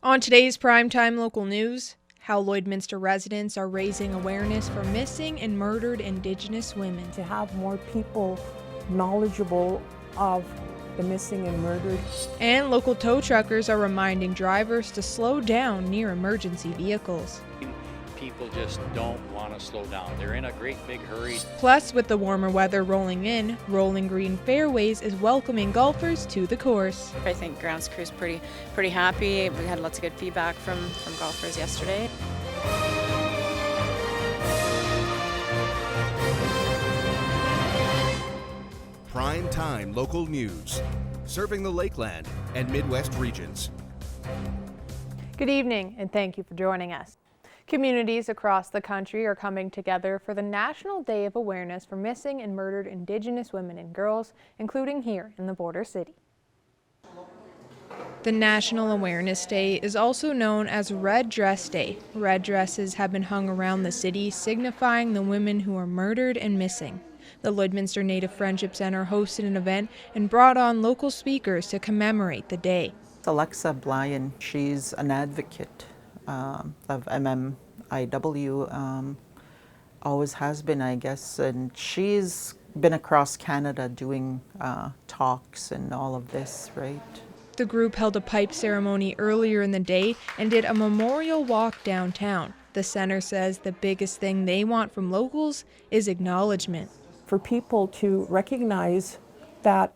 On today's primetime local news, how Lloydminster residents are raising awareness for missing and murdered Indigenous women. To have more people knowledgeable of the missing and murdered. And local tow truckers are reminding drivers to slow down near emergency vehicles. People just don't want to slow down. They're in a great big hurry. Plus, with the warmer weather rolling in, Rolling Green Fairways is welcoming golfers to the course. I think grounds crew's pretty happy. We had lots of good feedback from golfers yesterday. Prime time local news, serving the Lakeland and Midwest regions. Good evening, and thank you for joining us. Communities across the country are coming together for the National Day of Awareness for Missing and Murdered Indigenous Women and Girls, including here in the border city. The National Awareness Day is also known as Red Dress Day. Red dresses have been hung around the city, signifying the women who are murdered and missing. The Lloydminster Native Friendship Center hosted an event and brought on local speakers to commemorate the day. Alexa Blyan, she's an advocate of MMIW, always has been, I guess, and she's been across Canada doing talks and all of this, right? The group held a pipe ceremony earlier in the day and did a memorial walk downtown. The center says the biggest thing they want from locals is acknowledgement. For people to recognize that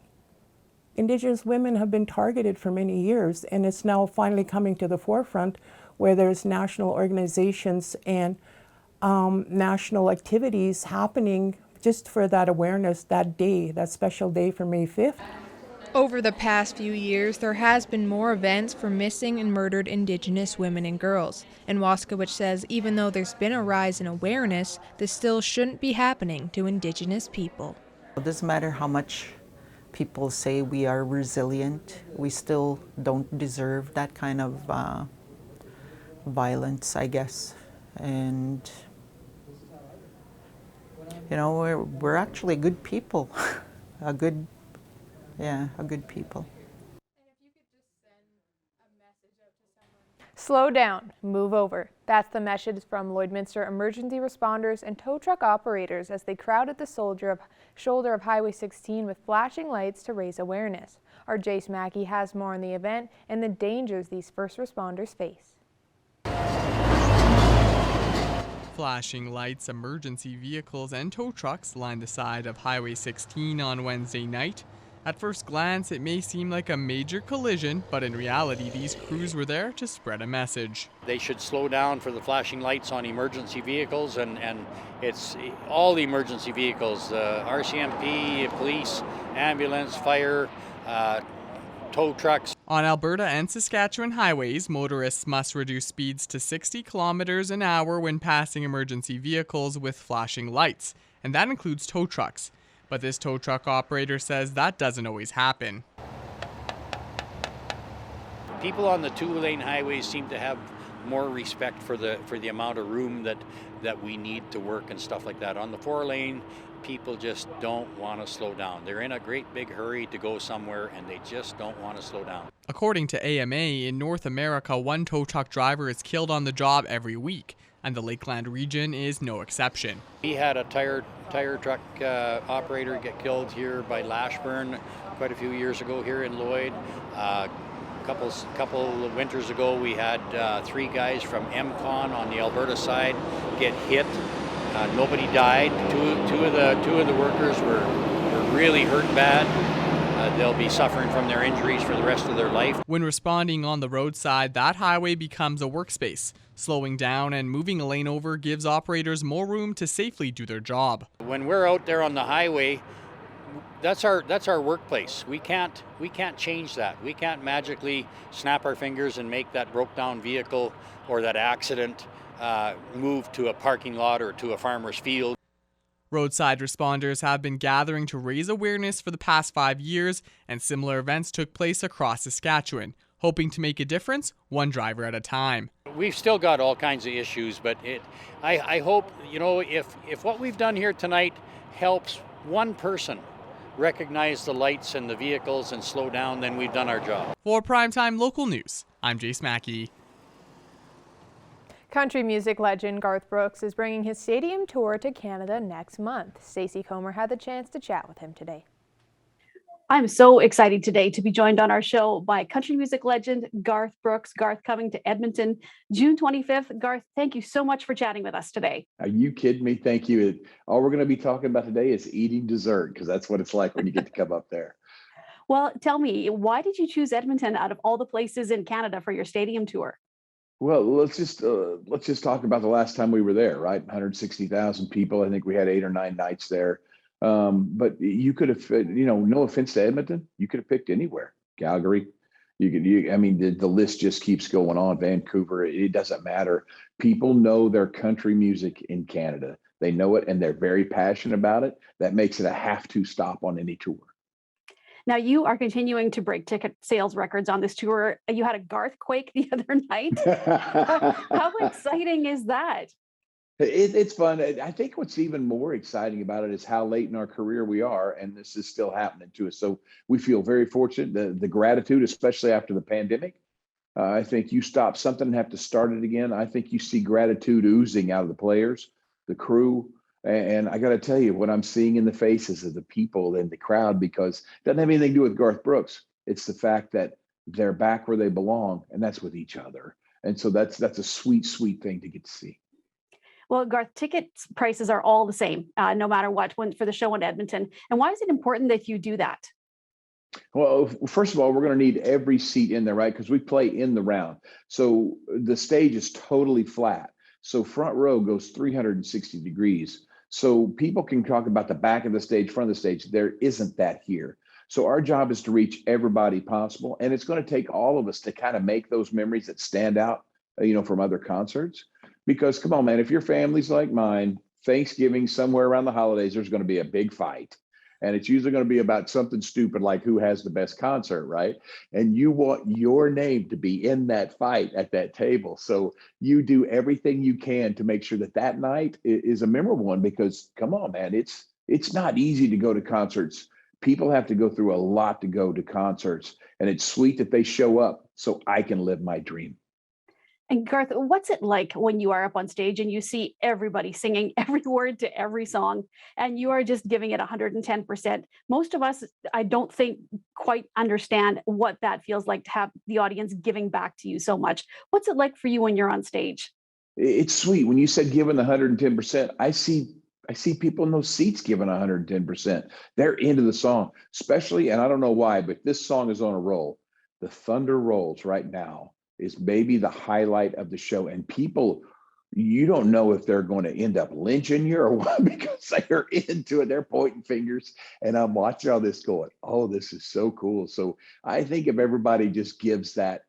Indigenous women have been targeted for many years, and it's now finally coming to the forefront where there's national organizations and national activities happening just for that awareness, that day, that special day for May 5th. Over the past few years, there has been more events for missing and murdered Indigenous women and girls. And Waskowicz says even though there's been a rise in awareness, this still shouldn't be happening to Indigenous people. It doesn't matter how much people say we are resilient, we still don't deserve that kind of violence, I guess. And you know, we're actually good people. a good people. Slow down, move over. That's the message from Lloydminster emergency responders and tow truck operators as they crowded the shoulder of Highway 16 with flashing lights to raise awareness. Our Jace Mackey has more on the event and the dangers these first responders face. Flashing lights, emergency vehicles, and tow trucks lined the side of Highway 16 on Wednesday night. At first glance, it may seem like a major collision, but in reality, these crews were there to spread a message. They should slow down for the flashing lights on emergency vehicles, and it's all the emergency vehicles, RCMP, police, ambulance, fire, tow trucks. On Alberta and Saskatchewan highways, motorists must reduce speeds to 60 kilometers an hour when passing emergency vehicles with flashing lights, and that includes tow trucks. But this tow truck operator says that doesn't always happen. People on the two-lane highways seem to have more respect for the amount of room that we need to work and stuff like that. On the four-lane, people just don't want to slow down. They're in a great big hurry to go somewhere and they just don't want to slow down. According to AMA, in North America, one tow truck driver is killed on the job every week, and the Lakeland region is no exception. We had a tire truck operator get killed here by Lashburn quite a few years ago here in Lloyd. Couple of winters ago, we had 3 guys from MCON on the Alberta side get hit. Nobody died. Two of the workers were really hurt bad. They'll be suffering from their injuries for the rest of their life. When responding on the roadside, that highway becomes a workspace. Slowing down and moving a lane over gives operators more room to safely do their job. When we're out there on the highway, that's our workplace. We can't change that. We can't magically snap our fingers and make that broke down vehicle or that accident move to a parking lot or to a farmer's field. Roadside responders have been gathering to raise awareness for the past 5 years, and similar events took place across Saskatchewan, hoping to make a difference one driver at a time. We've still got all kinds of issues, but I hope, you know, if what we've done here tonight helps one person recognize the lights and the vehicles and slow down, then we've done our job. For Primetime Local News, I'm Jace Mackey. Country music legend Garth Brooks is bringing his stadium tour to Canada next month. Stacey Comer had the chance to chat with him today. I'm so excited today to be joined on our show by country music legend Garth Brooks. Garth coming to Edmonton June 25th. Garth, thank you so much for chatting with us today. Are you kidding me? Thank you. All we're going to be talking about today is eating dessert, because that's what it's like when you get to come up there. Well, tell me, why did you choose Edmonton out of all the places in Canada for your stadium tour? Well, let's just talk about the last time we were there, right? 160,000 people. I think we had 8 or 9 nights there. But you could have, no offense to Edmonton, you could have picked anywhere. Calgary, I mean, the list just keeps going on. Vancouver, it doesn't matter. People know their country music in Canada. They know it and they're very passionate about it. That makes it a have-to stop on any tour. Now, you are continuing to break ticket sales records on this tour. You had a Garth quake the other night. How exciting is that? It's fun. I think what's even more exciting about it is how late in our career we are, and this is still happening to us. So we feel very fortunate. The gratitude, especially after the pandemic. I think you stop something and have to start it again. I think you see gratitude oozing out of the players, the crew. And I got to tell you, what I'm seeing in the faces of the people in the crowd, because it doesn't have anything to do with Garth Brooks. It's the fact that they're back where they belong, and that's with each other. And so that's a sweet, sweet thing to get to see. Well, Garth, ticket prices are all the same, no matter what, for the show in Edmonton. And why is it important that you do that? Well, first of all, we're going to need every seat in there, right? Because we play in the round. So the stage is totally flat. So front row goes 360 degrees. So people can talk about the back of the stage, front of the stage. There isn't that here. So our job is to reach everybody possible. And it's going to take all of us to kind of make those memories that stand out, from other concerts. Because come on, man, if your family's like mine, Thanksgiving, somewhere around the holidays, there's going to be a big fight. And it's usually going to be about something stupid like who has the best concert, right? And you want your name to be in that fight at that table. So you do everything you can to make sure that night is a memorable one, because come on, man, it's not easy to go to concerts. People have to go through a lot to go to concerts, and it's sweet that they show up so I can live my dream. And Garth, what's it like when you are up on stage and you see everybody singing every word to every song and you are just giving it 110%? Most of us, I don't think, quite understand what that feels like to have the audience giving back to you so much. What's it like for you when you're on stage? It's sweet. When you said giving 110%, I see people in those seats giving 110%. They're into the song, especially, and I don't know why, but this song is on a roll. The Thunder Rolls right now is maybe the highlight of the show. And people, you don't know if they're going to end up lynching you or what, because they're into it. They're pointing fingers. And I'm watching all this going, oh, this is so cool. So I think if everybody just gives that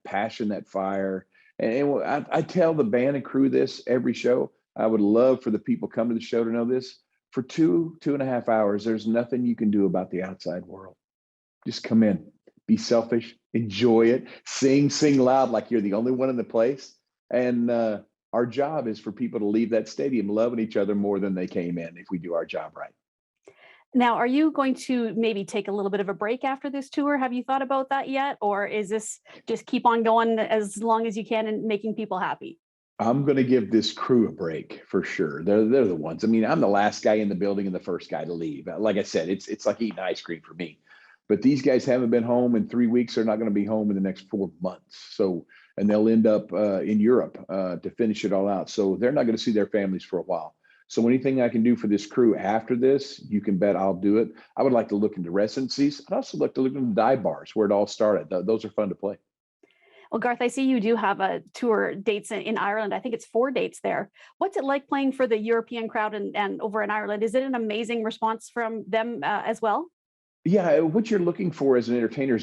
passion, that fire, and I tell the band and crew this every show, I would love for the people coming to the show to know this. For 2.5 hours, there's nothing you can do about the outside world. Just come in. Be selfish, enjoy it, sing loud like you're the only one in the place. And our job is for people to leave that stadium loving each other more than they came in if we do our job right. Now, are you going to maybe take a little bit of a break after this tour? Have you thought about that yet? Or is this just keep on going as long as you can and making people happy? I'm going to give this crew a break for sure. They're the ones. I mean, I'm the last guy in the building and the first guy to leave. Like I said, it's like eating ice cream for me. But these guys haven't been home in 3 weeks. They're not going to be home in the next 4 months. So, and they'll end up in Europe to finish it all out. So they're not going to see their families for a while. So anything I can do for this crew after this, you can bet I'll do it. I would like to look into residencies. I'd also like to look into dive bars where it all started. Those are fun to play. Well, Garth, I see you do have a tour dates in Ireland. I think it's 4 dates there. What's it like playing for the European crowd and over in Ireland? Is it an amazing response from them as well? Yeah, what you're looking for as an entertainer,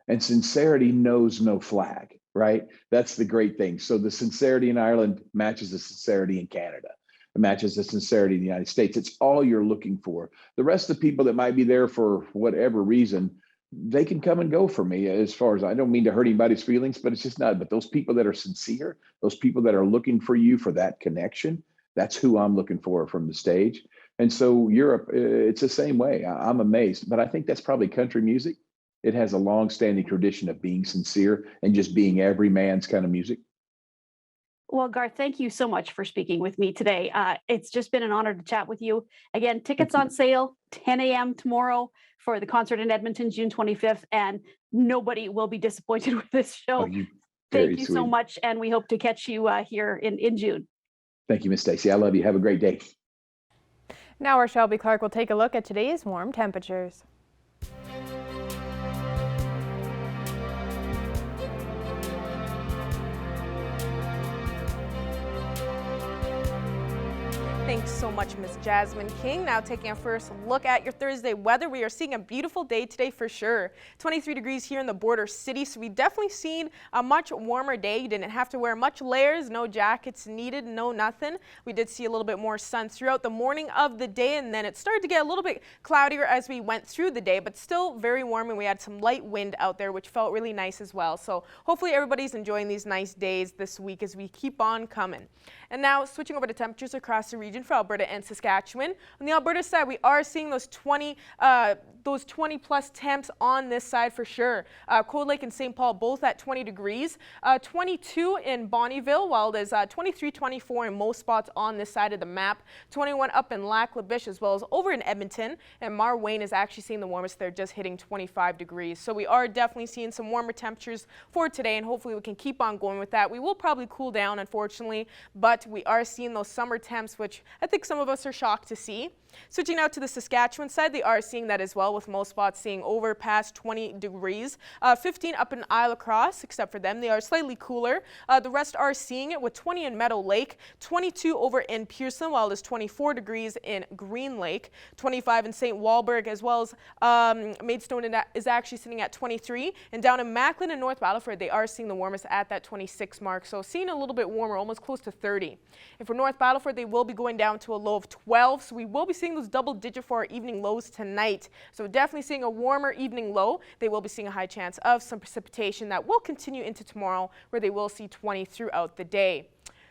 and sincerity knows no flag, right? That's the great thing. So the sincerity in Ireland matches the sincerity in Canada. It matches the sincerity in the United States. It's all you're looking for. The rest of the people that might be there for whatever reason, they can come and go for me. As far as, I don't mean to hurt anybody's feelings, but it's just not. But those people that are sincere, those people that are looking for you for that connection, that's who I'm looking for from the stage. And so Europe, it's the same way. I'm amazed, but I think that's probably country music. It has a long-standing tradition of being sincere and just being every man's kind of music. Well, Garth, thank you so much for speaking with me today. It's just been an honor to chat with you. Again, tickets on sale 10 a.m. tomorrow for the concert in Edmonton, June 25th, and nobody will be disappointed with this Oh, show. you Thank very you so sweet. much, and we hope to catch you here in June. Thank you, Miss Stacy. I love you. Have a great day. Now our Shelby Clark will take a look at today's warm temperatures. Thanks so much, Miss Jasmine King. Now taking a first look at your Thursday weather. We are seeing a beautiful day today for sure. 23 degrees here in the border city, so we definitely seen a much warmer day. You didn't have to wear much layers, no jackets needed, no nothing. We did see a little bit more sun throughout the morning of the day, and then it started to get a little bit cloudier as we went through the day, but still very warm, and we had some light wind out there, which felt really nice as well. So hopefully everybody's enjoying these nice days this week as we keep on coming. And now switching over to temperatures across the region for Alberta and Saskatchewan. On the Alberta side, we are seeing those 20 plus temps on this side for sure. Cold Lake and St. Paul both at 20 degrees, 22 in Bonnyville, while there's 23, 24 in most spots on this side of the map, 21 up in Lac La Biche as well as over in Edmonton, and Marwayne is actually seeing the warmest. They're just hitting 25 degrees. So we are definitely seeing some warmer temperatures for today, and hopefully we can keep on going with that. We will probably cool down, unfortunately, but we are seeing those summer temps, which I think some of us are shocked to see. Switching out to the Saskatchewan side, they are seeing that as well, with most spots seeing over past 20 degrees. 15 up in Isle Cross, except for them. They are slightly cooler. The rest are seeing it with 20 in Meadow Lake, 22 over in Pearson, while there's 24 degrees in Green Lake, 25 in St. Walburg, as well as Maidstone is actually sitting at 23. And down in Macklin and North Battleford, they are seeing the warmest at that 26 mark. So seeing a little bit warmer, almost close to 30. And for North Battleford, they will be going down to a low of 12. So we will be seeing those double digit for our evening lows tonight. So definitely seeing a warmer evening low. They will be seeing a high chance of some precipitation that will continue into tomorrow, where they will see 20 throughout the day.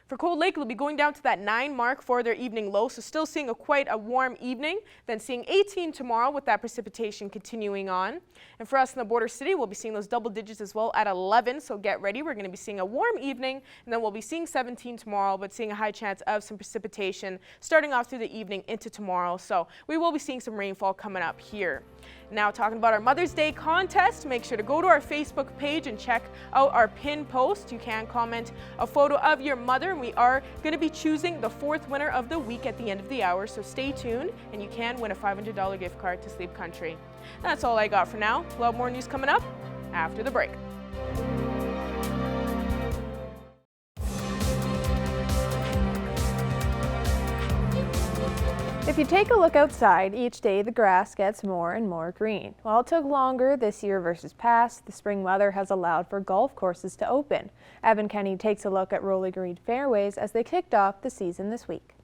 For Cold Lake, they'll be going down to that 9 mark for their evening low, so still seeing quite a warm evening, then seeing 18 tomorrow with that precipitation continuing on. And for us in the border city, we'll be seeing those double digits as well at 11, so get ready. We're going to be seeing a warm evening, and then we'll be seeing 17 tomorrow, but seeing a high chance of some precipitation starting off through the evening into tomorrow. So we will be seeing some rainfall coming up here. Now talking about our Mother's Day contest, make sure to go to our Facebook page and check out our pin post. You can comment a photo of your mother, and we are going to be choosing the 4th winner of the week at the end of the hour, so stay tuned and you can win a $500 gift card to Sleep Country. That's all I got for now. A lot more news coming up after the break. If you take a look outside, each day the grass gets more and more green. While it took longer this year versus past, the spring weather has allowed for golf courses to open. Evan Kenny takes a look at Rolling Green fairways as they kicked off the season this week.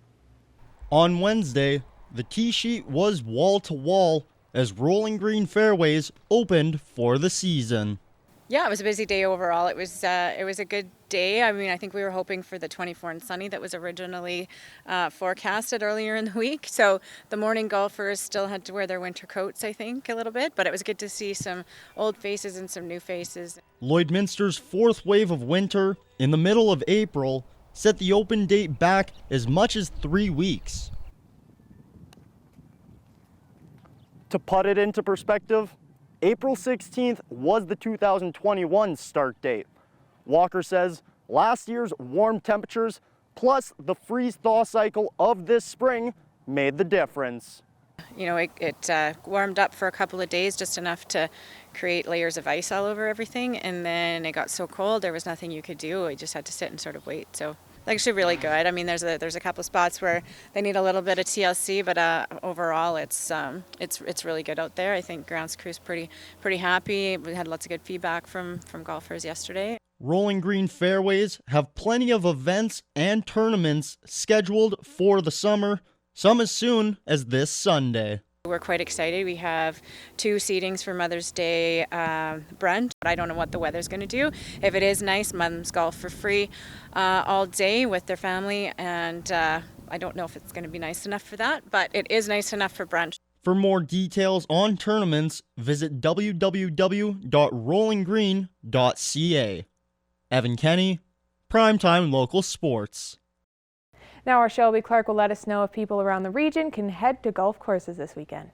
On Wednesday, the tee sheet was wall to wall as Rolling Green fairways opened for the season. Yeah, it was a busy day overall. It was a good day. I mean, I think we were hoping for the 24 and sunny that was originally forecasted earlier in the week. So the morning golfers still had to wear their winter coats, I think, a little bit. But it was good to see some old faces and some new faces. Lloydminster's 4th wave of winter in the middle of April set the open date back as much as 3 weeks. To put it into perspective, April 16th was the 2021 start date. Walker says last year's warm temperatures plus the freeze-thaw cycle of this spring made the difference. You know, it warmed up for a couple of days, just enough to create layers of ice all over everything, and then it got so cold there was nothing you could do. I just had to sit and sort of wait. So actually really good. I mean, there's a couple of spots where they need a little bit of TLC, but overall it's really good out there. I think grounds crew's pretty happy. We had lots of good feedback from golfers yesterday. Rolling Green fairways have plenty of events and tournaments scheduled for the summer, some as soon as this Sunday. We're quite excited. We have 2 seatings for Mother's Day brunch. I don't know what the weather's going to do. If it is nice, moms golf for free all day with their family, and I don't know if it's going to be nice enough for that, but it is nice enough for brunch. For more details on tournaments, visit www.rollinggreen.ca. Evan Kenny, Primetime Local Sports. Now our Shelby Clark will let us know if people around the region can head to golf courses this weekend.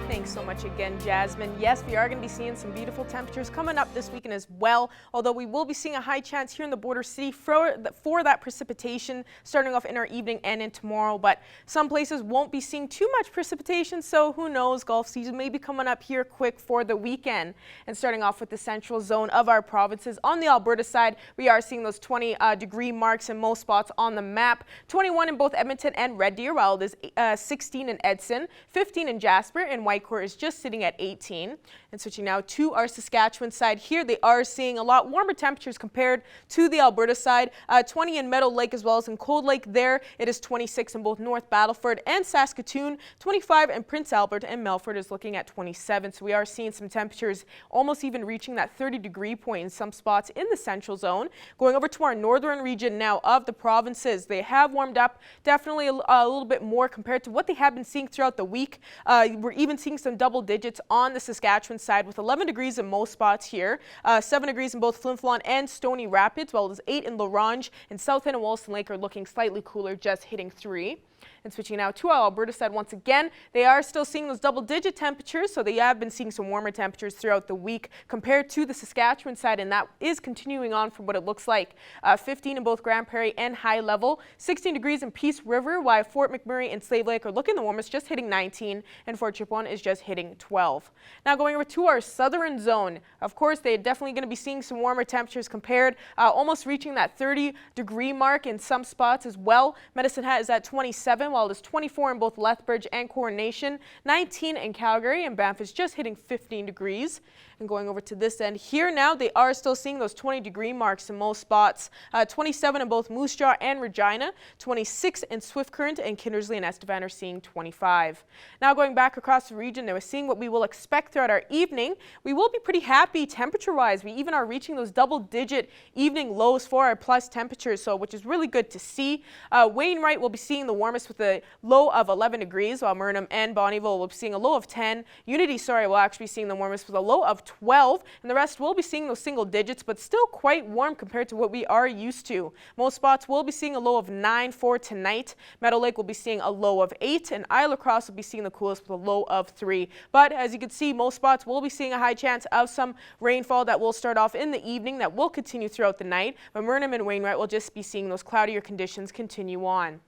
Thanks so much again, Jasmine. Yes, we are going to be seeing some beautiful temperatures coming up this weekend as well, although we will be seeing a high chance here in the border city for that precipitation starting off in our evening and in tomorrow, but some places won't be seeing too much precipitation, so who knows, golf season may be coming up here quick for the weekend. And starting off with the central zone of our provinces, on the Alberta side, we are seeing those 20-degree marks in most spots on the map. 21 in both Edmonton and Red Deer, while it is 16 in Edson, 15 in Jasper, and Whitecourt is just sitting at 18. And switching now to our Saskatchewan side here, they are seeing a lot warmer temperatures compared to the Alberta side. 20 in Meadow Lake as well as in Cold Lake there. It is 26 in both North Battleford and Saskatoon. 25 in Prince Albert, and Melfort is looking at 27. So we are seeing some temperatures almost even reaching that 30-degree point in some spots in the central zone. Going over to our northern region now of the provinces, they have warmed up definitely a little bit more compared to what they have been seeing throughout the week. We're even seeing some double digits on the Saskatchewan side with 11 degrees in most spots here, 7 degrees in both Flin Flon and Stony Rapids, while it is 8 in La Ronge, and South End and Wollaston Lake are looking slightly cooler, just hitting 3. And switching now to our Alberta side once again, they are still seeing those double-digit temperatures, so they have been seeing some warmer temperatures throughout the week compared to the Saskatchewan side, and that is continuing on from what it looks like. 15 in both Grand Prairie and High Level, 16 degrees in Peace River, while Fort McMurray and Slave Lake are looking the warmest, just hitting 19, and Fort Chipewyan is just hitting 12. Now going over to our southern zone, of course, they're definitely going to be seeing some warmer temperatures compared, almost reaching that 30-degree mark in some spots as well. Medicine Hat is at 27, while it is 24 in both Lethbridge and Coronation, 19 in Calgary, and Banff is just hitting 15 degrees. And going over to this end here now, they are still seeing those 20-degree marks in most spots. 27 in both Moose Jaw and Regina, 26 in Swift Current, and Kindersley and Estevan are seeing 25. Now going back across the region, they were seeing what we will expect throughout our evening. We will be pretty happy temperature-wise. We even are reaching those double-digit evening lows for our plus temperatures, so which is really good to see. Wainwright will be seeing the warmest with a low of 11 degrees, while Murnum and Bonnyville will be seeing a low of 10. Unity, will actually be seeing the warmest with a low of 12, and the rest will be seeing those single digits, but still quite warm compared to what we are used to. Most spots will be seeing a low of 9 for tonight. Meadow Lake will be seeing a low of 8, and Isle of Cross will be seeing the coolest with a low of 3. But as you can see, most spots will be seeing a high chance of some rainfall that will start off in the evening that will continue throughout the night, but Murnum and Wainwright will just be seeing those cloudier conditions continue on.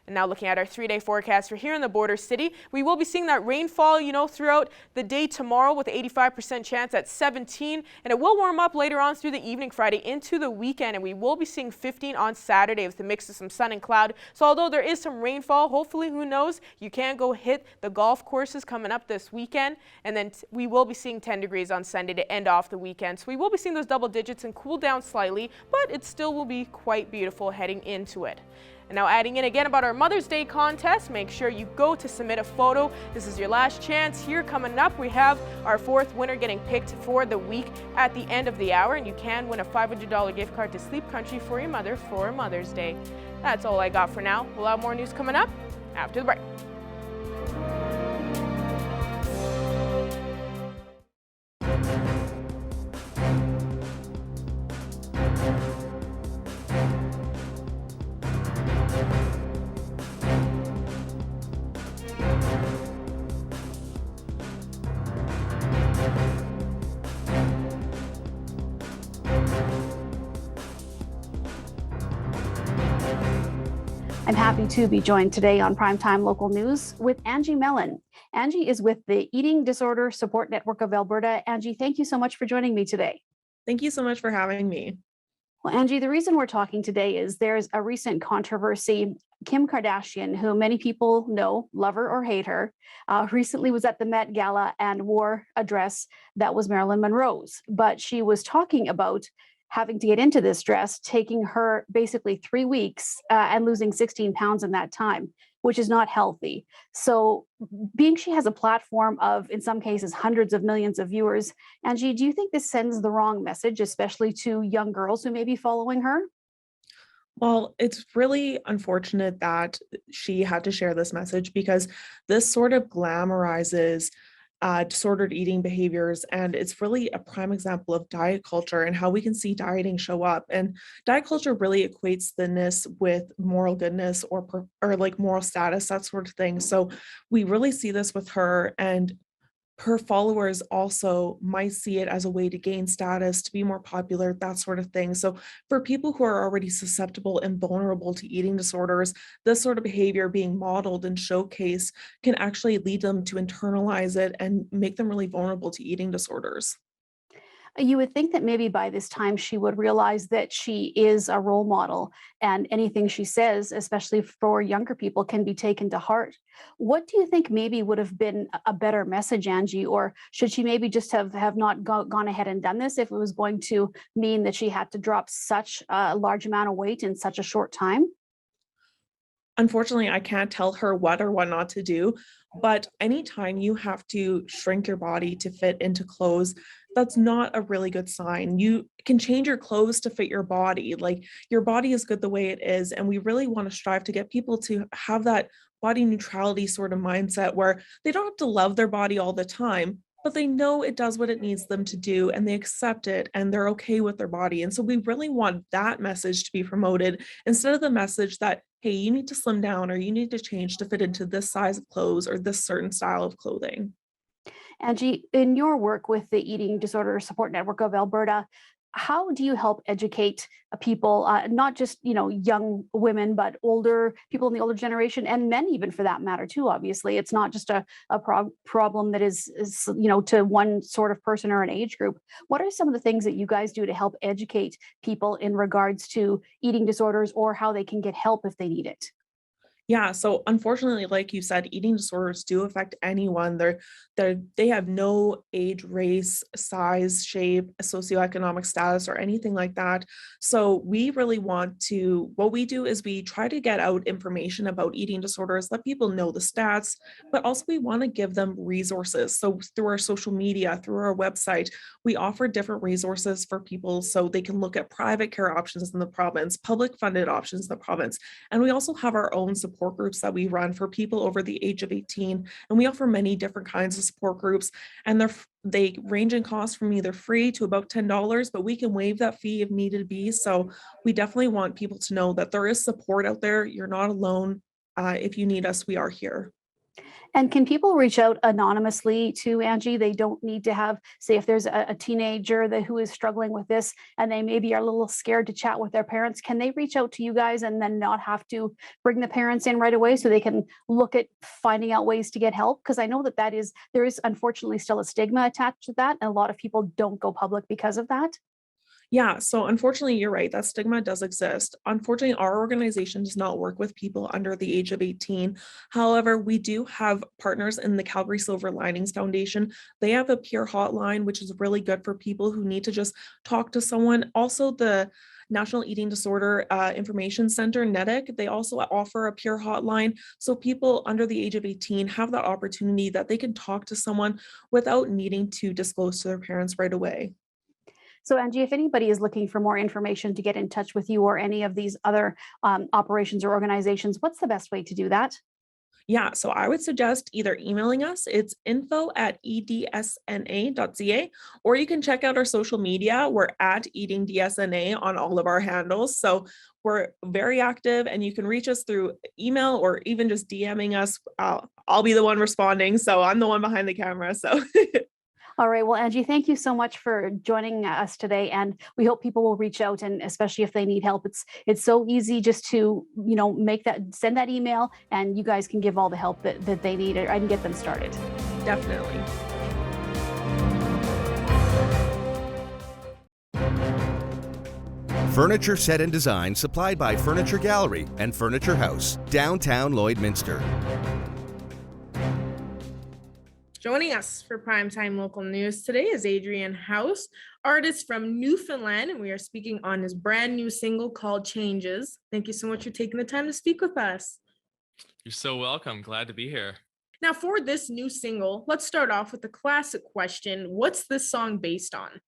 And now looking at our 3-day forecast for here in the border city, we will be seeing that rainfall, throughout the day tomorrow with 85% chance at 17, and it will warm up later on through the evening Friday into the weekend, and we will be seeing 15 on Saturday with a mix of some sun and cloud. So although there is some rainfall, hopefully, who knows, you can go hit the golf courses coming up this weekend, and then we will be seeing 10 degrees on Sunday to end off the weekend. So we will be seeing those double digits and cool down slightly, but it still will be quite beautiful heading into it. And now adding in again about our Mother's Day contest, make sure you go to submit a photo. This is your last chance here. Coming up, we have our 4th winner getting picked for the week at the end of the hour, and you can win a $500 gift card to Sleep Country for your mother for Mother's Day. That's all I got for now. We'll have more news coming up after the break. I'm happy to be joined today on Primetime Local News with Angie Mellon. Angie is with the Eating Disorder Support Network of Alberta. Angie, thank you so much for joining me today. Thank you so much for having me. Well, Angie, the reason we're talking today is there's a recent controversy. Kim Kardashian, who many people know, love her or hate her, recently was at the Met Gala and wore a dress that was Marilyn Monroe's. But she was talking about having to get into this dress, taking her basically 3 weeks and losing 16 pounds in that time, which is not healthy. So being she has a platform of, in some cases, hundreds of millions of viewers, Angie, do you think this sends the wrong message, especially to young girls who may be following her? Well, it's really unfortunate that she had to share this message because this sort of glamorizes disordered eating behaviors. And it's really a prime example of diet culture and how we can see dieting show up. And diet culture really equates thinness with moral goodness or like moral status, that sort of thing. So we really see this with her. And her followers also might see it as a way to gain status, to be more popular, that sort of thing. So, for people who are already susceptible and vulnerable to eating disorders, this sort of behavior being modeled and showcased can actually lead them to internalize it and make them really vulnerable to eating disorders. You would think that maybe by this time she would realize that she is a role model and anything she says, especially for younger people, can be taken to heart. What do you think maybe would have been a better message, Angie? Or should she maybe just have not gone ahead and done this if it was going to mean that she had to drop such a large amount of weight in such a short time? Unfortunately, I can't tell her what or what not to do, but anytime you have to shrink your body to fit into clothes, that's not a really good sign. You can change your clothes to fit your body. Like your body is good the way it is, and we really want to strive to get people to have that body neutrality sort of mindset where they don't have to love their body all the time, but they know it does what it needs them to do and they accept it and they're okay with their body. And so we really want that message to be promoted instead of the message that, hey, you need to slim down or you need to change to fit into this size of clothes or this certain style of clothing. Angie, in your work with the Eating Disorder Support Network of Alberta, how do you help educate people, not just young women, but older people in the older generation, and men even for that matter too? Obviously, it's not just a problem that is to one sort of person or an age group. What are some of the things that you guys do to help educate people in regards to eating disorders or how they can get help if they need it? Yeah, so unfortunately, like you said, eating disorders do affect anyone. They have no age, race, size, shape, socioeconomic status, or anything like that. So we really want to, what we do is we try to get out information about eating disorders, let people know the stats, but also we want to give them resources. So through our social media, through our website, we offer different resources for people so they can look at private care options in the province, public funded options in the province. And we also have our own support groups that we run for people over the age of 18. And we offer many different kinds of support groups. And they range in cost from either free to about $10, but we can waive that fee if needed be. So we definitely want people to know that there is support out there. You're not alone. If you need us, we are here. And can people reach out anonymously to Angie? They don't need to have, say, if there's a teenager who is struggling with this and they maybe are a little scared to chat with their parents, can they reach out to you guys and then not have to bring the parents in right away so they can look at finding out ways to get help? Because I know there is unfortunately still a stigma attached to that, and a lot of people don't go public because of that. Yeah, so unfortunately, you're right. That stigma does exist. Unfortunately, our organization does not work with people under the age of 18. However, we do have partners in the Calgary Silver Linings Foundation. They have a peer hotline, which is really good for people who need to just talk to someone. Also, the National Eating Disorder Information Center, NEDIC, they also offer a peer hotline. So people under the age of 18 have that opportunity that they can talk to someone without needing to disclose to their parents right away. So, Angie, if anybody is looking for more information to get in touch with you or any of these other operations or organizations, what's the best way to do that? Yeah, so I would suggest either emailing us, it's info@edsna.ca, or you can check out our social media. We're at Eating DSNA on all of our handles. So we're very active and you can reach us through email or even just DMing us. I'll be the one responding. So I'm the one behind the camera. So All right. Well, Angie, thank you so much for joining us today. And we hope people will reach out, and especially if they need help. It's so easy just to, send that email, and you guys can give all the help that they need and get them started. definitely. Furniture set and design supplied by Furniture Gallery and Furniture House, downtown Lloydminster. Joining us for primetime local news today is Adrian House, artist from Newfoundland, and we are speaking on his brand new single called Changes. Thank you so much for taking the time to speak with us. You're so welcome. Glad to be here. Now, for this new single, let's start off with the classic question. What's this song based on?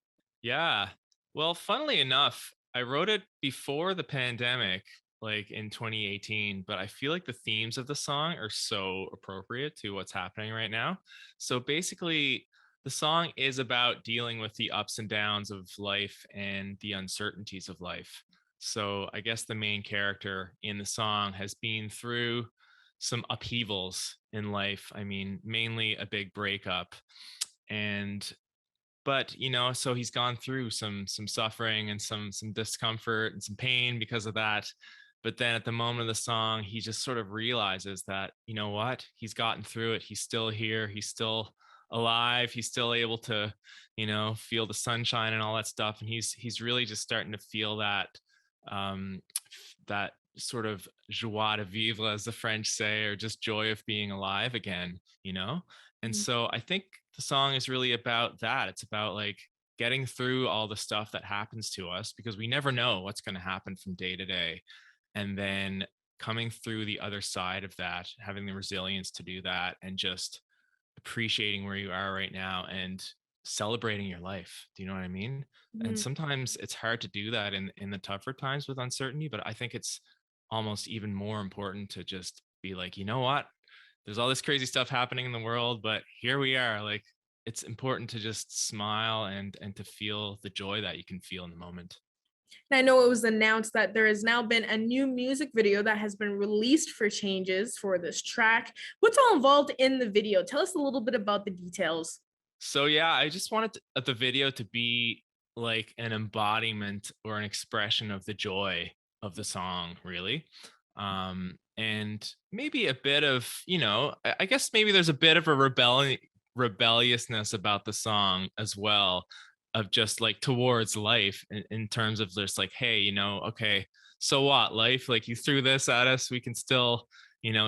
Yeah. Well, funnily enough, I wrote it before the pandemic, like in 2018, but I feel like the themes of the song are so appropriate to what's happening right now. So basically, the song is about dealing with the ups and downs of life and the uncertainties of life. So I guess the main character in the song has been through some upheavals in life. I mean, mainly a big breakup. And but so he's gone through some suffering and some discomfort and some pain because of that. But then at the moment of the song, he just sort of realizes that, you know what, he's gotten through it, he's still here, he's still alive, he's still able to feel the sunshine and all that stuff. And he's really just starting to feel that that sort of joie de vivre, as the French say, or just joy of being alive again. And so I think the song is really about that. It's about like getting through all the stuff that happens to us, because we never know what's going to happen from day to day. And then coming through the other side of that, having the resilience to do that, and just appreciating where you are right now and celebrating your life. Do you know what I mean? And sometimes it's hard to do that in the tougher times with uncertainty, but I think it's almost even more important to just be like, you know what? There's all this crazy stuff happening in the world, but here we are. Like, it's important to just smile and to feel the joy that you can feel in the moment. And I know it was announced that there has now been a new music video that has been released for Changes for this track. What's all involved in the video? Tell us a little bit about the details. So yeah, I just wanted the video to be like an embodiment or an expression of the joy of the song, really. And maybe a bit of, I guess maybe there's a bit of a rebelliousness about the song as well, of just like towards life, in terms of just like, hey, okay, so what, life, like you threw this at us, we can still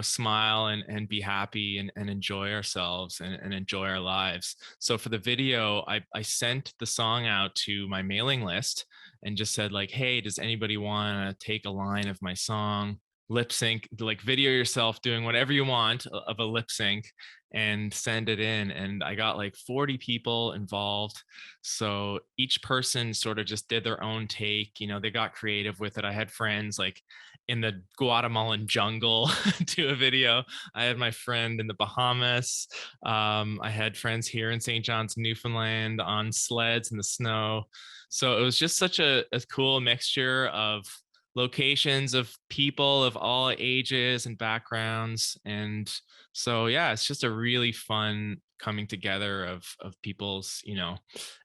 smile and be happy and enjoy ourselves and enjoy our lives. So for the video, I sent the song out to my mailing list and just said like, hey, does anybody want to take a line of my song, lip sync, like video yourself doing whatever you want of a lip sync, and send it in. And I got like 40 people involved. So each person sort of just did their own take. They got creative with it. I had friends like in the Guatemalan jungle do a video. I had my friend in the Bahamas. I had friends here in St. John's, Newfoundland, on sleds in the snow. So it was just such a cool mixture of locations, of people of all ages and backgrounds. And so yeah, it's just a really fun coming together of people's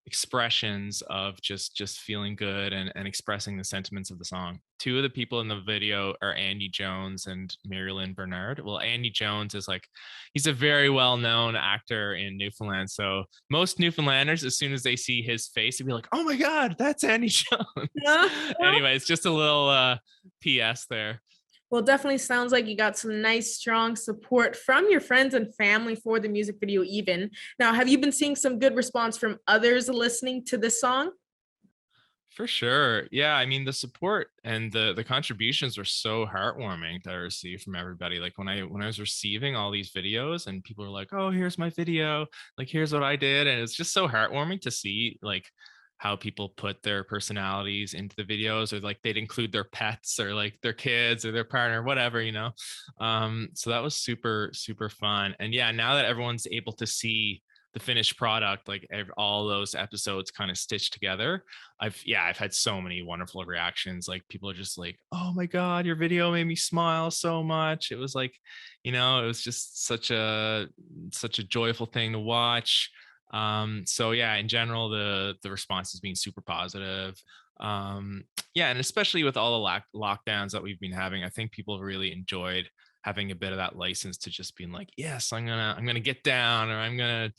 expressions of just feeling good and expressing the sentiments of the song. Two of the people in the video are Andy Jones and Marilyn Bernard. Well, Andy Jones is like, he's a very well-known actor in Newfoundland, so most Newfoundlanders, as soon as they see his face, they'd be like, oh my god, that's Andy Jones. Anyway, it's just a little PS there. Well, definitely sounds like you got some nice, strong support from your friends and family for the music video even. Now, have you been seeing some good response from others listening to this song? For sure. Yeah, I mean, the support and the contributions were so heartwarming that I received from everybody. Like when I was receiving all these videos and people were like, "Oh, here's my video. Like here's what I did." And it's just so heartwarming to see like how people put their personalities into the videos, or like they'd include their pets or like their kids or their partner, whatever. So that was super, super fun. And yeah, now that everyone's able to see the finished product, like all those episodes kind of stitched together, I've had so many wonderful reactions. Like people are just like, oh my god, your video made me smile so much. It was like, it was just such a joyful thing to watch. So yeah, in general, the response has been super positive. Yeah, and especially with all the lockdowns that we've been having, I think people really enjoyed having a bit of that license to just being like, yes, I'm gonna get down, or I'm gonna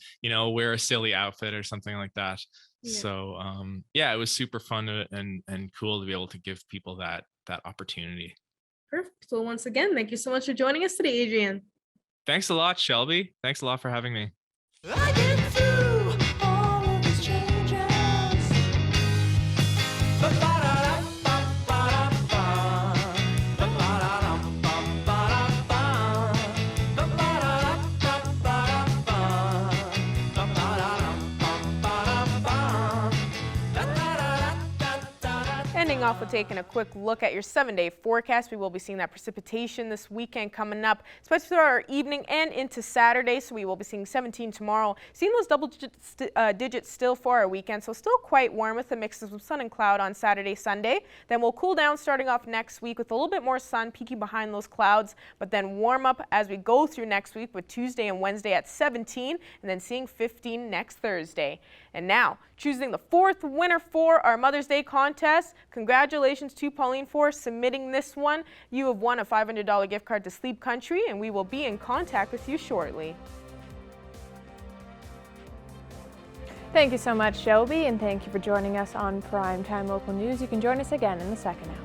wear a silly outfit or something like that. Yeah. So yeah, it was super fun and cool to be able to give people that opportunity. Perfect. So once again, thank you so much for joining us today, Adrian. Thanks a lot, Shelby. Thanks a lot for having me. Starting off with taking a quick look at your 7-day forecast. We will be seeing that precipitation this weekend coming up, especially through our evening and into Saturday. So we will be seeing 17 tomorrow. Seeing those double digits still for our weekend. So still quite warm with a mix of sun and cloud on Saturday, Sunday. Then we'll cool down starting off next week with a little bit more sun peeking behind those clouds, but then warm up as we go through next week with Tuesday and Wednesday at 17 and then seeing 15 next Thursday. And now, choosing the 4th winner for our Mother's Day contest. Congratulations to Pauline for submitting this one. You have won a $500 gift card to Sleep Country, and we will be in contact with you shortly. Thank you so much, Shelby, and thank you for joining us on Primetime Local News. You can join us again in the second hour.